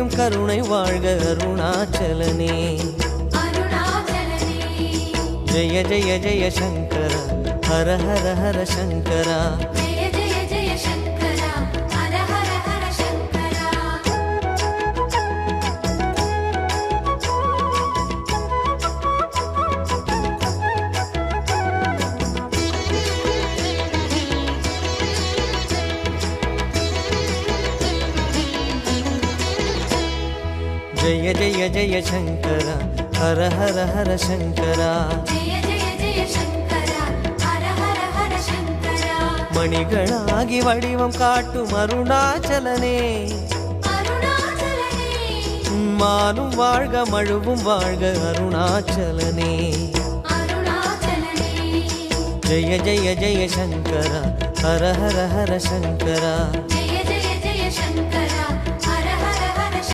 வடிவம் கருணை வாழ்க அருணாச்சலனே. ஜெய ஜெய ஜெய சங்கர ஹர ஹர ஹர சங்கரா. जय जय जय शंकर हर हर हर शंकरा. மணிகளாகி வடிவம் காட்டும் அருணாச்சலனே. மானும் வாழ்க மழுவும் வாழ்க அருணாச்சலனே. ஜெய ஜெய ஜெய சங்கர ஹர ஹர ஹர சங்கரா.